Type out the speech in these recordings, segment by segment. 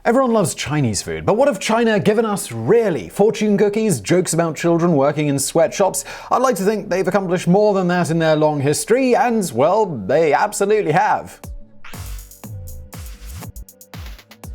Everyone loves Chinese food, but what have China given us really? Fortune cookies, jokes about children working in sweatshops? I'd like to think they've accomplished more than that in their long history, and, well, they absolutely have.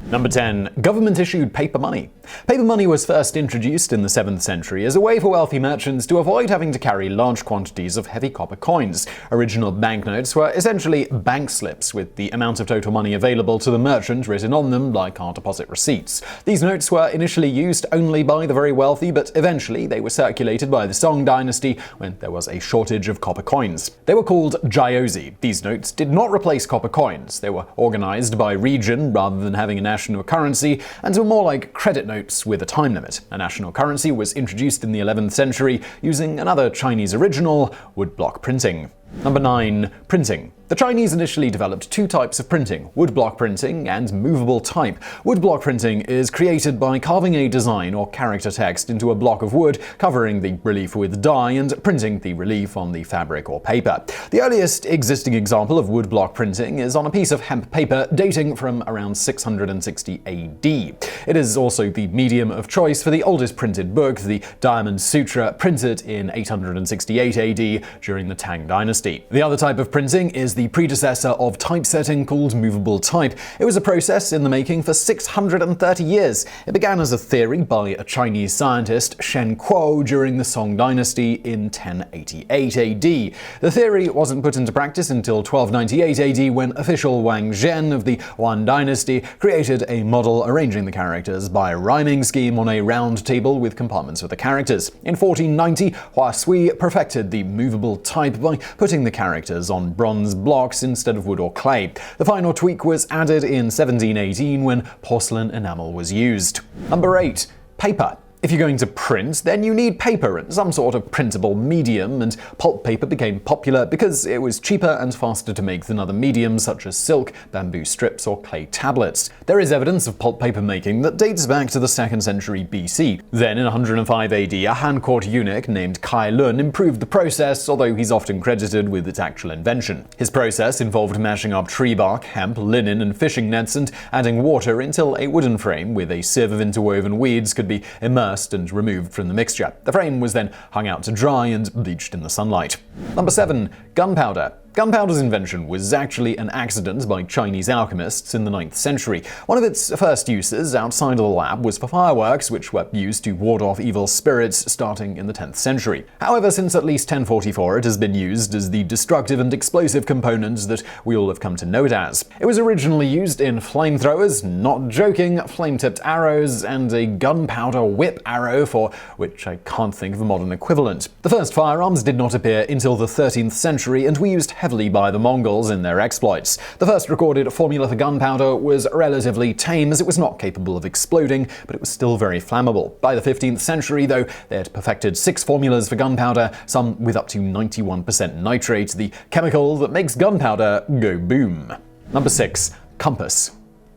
Number 10. Government-issued paper money. Paper money was first introduced in the 7th century as a way for wealthy merchants to avoid having to carry large quantities of heavy copper coins. Original banknotes were essentially bank slips with the amount of total money available to the merchant written on them, like our deposit receipts. These notes were initially used only by the very wealthy, but eventually they were circulated by the Song dynasty when there was a shortage of copper coins. They were called jiaozi. These notes did not replace copper coins. They were organized by region rather than having a national currency, and were more like credit notes with a time limit. A national currency was introduced in the 11th century using another Chinese original, woodblock printing. Number 9. Printing. The Chinese initially developed two types of printing, woodblock printing and movable type. Woodblock printing is created by carving a design or character text into a block of wood, covering the relief with dye, and printing the relief on the fabric or paper. The earliest existing example of woodblock printing is on a piece of hemp paper dating from around 660 AD. It is also the medium of choice for the oldest printed book, the Diamond Sutra, printed in 868 AD during the Tang dynasty. The other type of printing is the predecessor of typesetting called movable type. It was a process in the making for 630 years. It began as a theory by a Chinese scientist, Shen Kuo, during the Song dynasty in 1088 AD. The theory wasn't put into practice until 1298 AD when official Wang Zhen of the Yuan dynasty created a model arranging the characters by a rhyming scheme on a round table with compartments for the characters. In 1490, Hua Sui perfected the movable type by putting the characters on bronze blocks instead of wood or clay. The final tweak was added in 1718 when porcelain enamel was used. Number 8. Paper. If you're going to print, then you need paper and some sort of printable medium, and pulp paper became popular because it was cheaper and faster to make than other mediums such as silk, bamboo strips, or clay tablets. There is evidence of pulp paper making that dates back to the 2nd century BC. Then, in 105 AD, a Han court eunuch named Kai Lun improved the process, although he's often credited with its actual invention. His process involved mashing up tree bark, hemp, linen, and fishing nets, and adding water until a wooden frame with a sieve of interwoven weeds could be immersed and removed from the mixture. The frame was then hung out to dry and bleached in the sunlight. Number 7. Gunpowder. Gunpowder's invention was actually an accident by Chinese alchemists in the 9th century. One of its first uses outside of the lab was for fireworks, which were used to ward off evil spirits starting in the 10th century. However, since at least 1044, it has been used as the destructive and explosive component that we all have come to know it as. It was originally used in flamethrowers, not joking, flame-tipped arrows, and a gunpowder whip arrow, for which I can't think of a modern equivalent. The first firearms did not appear until the 13th century and were used heavily by the Mongols in their exploits. The first recorded formula for gunpowder was relatively tame, as it was not capable of exploding, but it was still very flammable. By the 15th century, though, they had perfected 6 formulas for gunpowder, some with up to 91% nitrate, the chemical that makes gunpowder go boom. Number 6. Compass.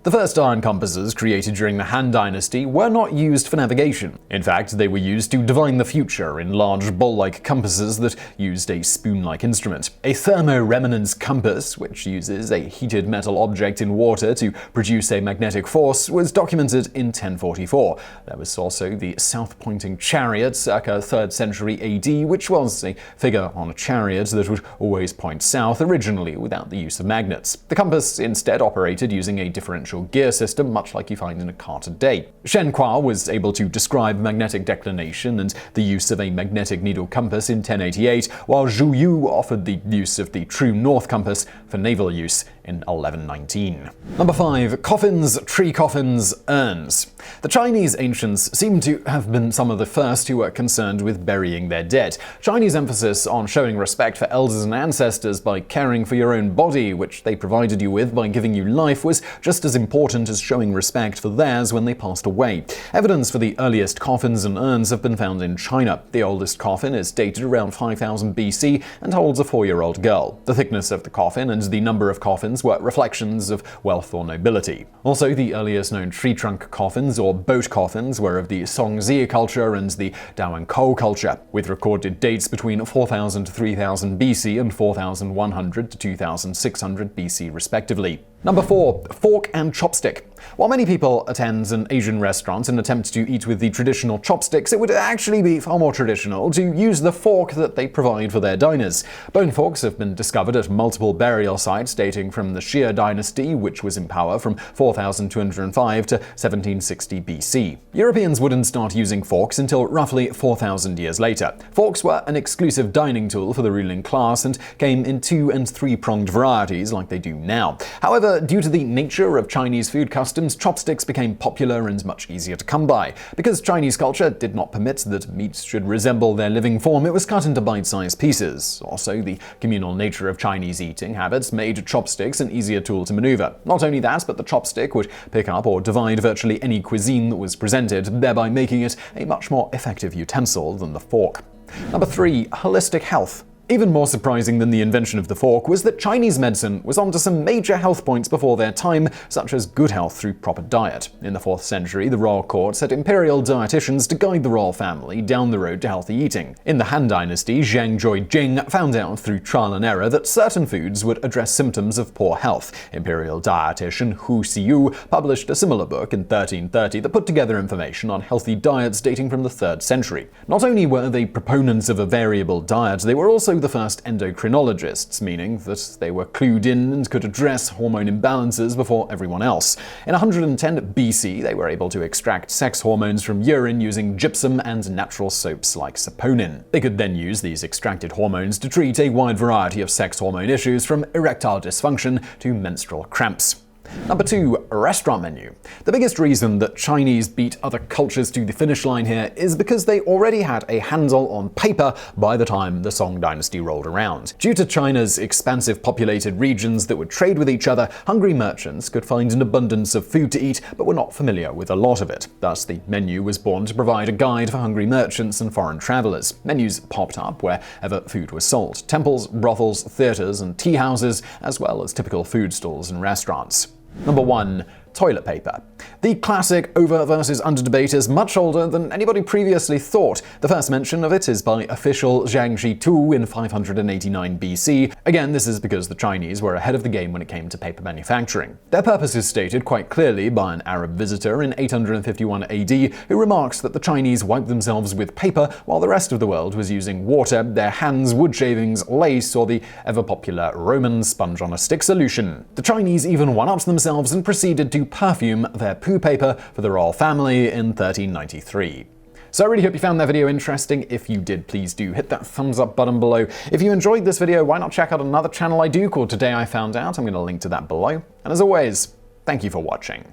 The first iron compasses created during the Han dynasty were not used for navigation. In fact, they were used to divine the future in large bowl-like compasses that used a spoon-like instrument. A thermoresonance compass, which uses a heated metal object in water to produce a magnetic force, was documented in 1044. There was also the south-pointing chariot circa 3rd century AD, which was a figure on a chariot that would always point south, originally without the use of magnets. The compass instead operated using a differential gear system, much like you find in a car today. Shen Kuo was able to describe magnetic declination and the use of a magnetic needle compass in 1088, while Zhu Yu offered the use of the true north compass for naval use in 1119. Number 5. Coffins, tree coffins, urns. The Chinese ancients seem to have been some of the first who were concerned with burying their dead. Chinese emphasis on showing respect for elders and ancestors by caring for your own body, which they provided you with by giving you life, was just as important as showing respect for theirs when they passed away. Evidence for the earliest coffins and urns have been found in China. The oldest coffin is dated around 5000 BC and holds a 4-year-old girl. The thickness of the coffin and the number of coffins were reflections of wealth or nobility. Also, the earliest known tree trunk coffins or boat coffins were of the Songzi culture and the Dawankou culture, with recorded dates between 4000 to 3000 BC and 4100 to 2600 BC respectively. Number 4. Fork and chopstick. While many people attend an Asian restaurant and attempt to eat with the traditional chopsticks, it would actually be far more traditional to use the fork that they provide for their diners. Bone forks have been discovered at multiple burial sites dating from the Xia dynasty, which was in power from 4205 to 1760 BC. Europeans wouldn't start using forks until roughly 4,000 years later. Forks were an exclusive dining tool for the ruling class and came in 2- and 3-pronged varieties like they do now. However, due to the nature of Chinese food customs, chopsticks became popular and much easier to come by. Because Chinese culture did not permit that meat should resemble their living form, it was cut into bite-sized pieces. Also, the communal nature of Chinese eating habits made chopsticks an easier tool to maneuver. Not only that, but the chopstick would pick up or divide virtually any cuisine that was presented, thereby making it a much more effective utensil than the fork. Number 3. Holistic health. Even more surprising than the invention of the fork was that Chinese medicine was onto some major health points before their time, such as good health through proper diet. In the 4th century, the royal court set imperial dietitians to guide the royal family down the road to healthy eating. In the Han Dynasty, Zhang Joijing found out through trial and error that certain foods would address symptoms of poor health. Imperial dietitian Hu Xiu published a similar book in 1330 that put together information on healthy diets dating from the 3rd century. Not only were they proponents of a variable diet, they were also the first endocrinologists, meaning that they were clued in and could address hormone imbalances before everyone else. In 110 BC, they were able to extract sex hormones from urine using gypsum and natural soaps like saponin. They could then use these extracted hormones to treat a wide variety of sex hormone issues, from erectile dysfunction to menstrual cramps. Number 2. Restaurant menu. The biggest reason that Chinese beat other cultures to the finish line here is because they already had a handle on paper by the time the Song dynasty rolled around. Due to China's expansive populated regions that would trade with each other, hungry merchants could find an abundance of food to eat but were not familiar with a lot of it. Thus, the menu was born to provide a guide for hungry merchants and foreign travelers. Menus popped up wherever food was sold: temples, brothels, theaters, and tea houses, as well as typical food stalls and restaurants. Number 1. Toilet paper. The classic over versus under debate is much older than anybody previously thought. The first mention of it is by official Zhang Zhitu in 589 BC. Again, this is because the Chinese were ahead of the game when it came to paper manufacturing. Their purpose is stated quite clearly by an Arab visitor in 851 AD, who remarks that the Chinese wiped themselves with paper while the rest of the world was using water, their hands, wood shavings, lace, or the ever-popular Roman sponge-on-a-stick solution. The Chinese even one-upped themselves and proceeded to perfume their poo paper for the royal family in 1393. So I really hope you found that video interesting. If you did, please do hit that thumbs up button below. If you enjoyed this video, why not check out another channel I do called Today I Found Out? I'm going to link to that below. And as always, thank you for watching.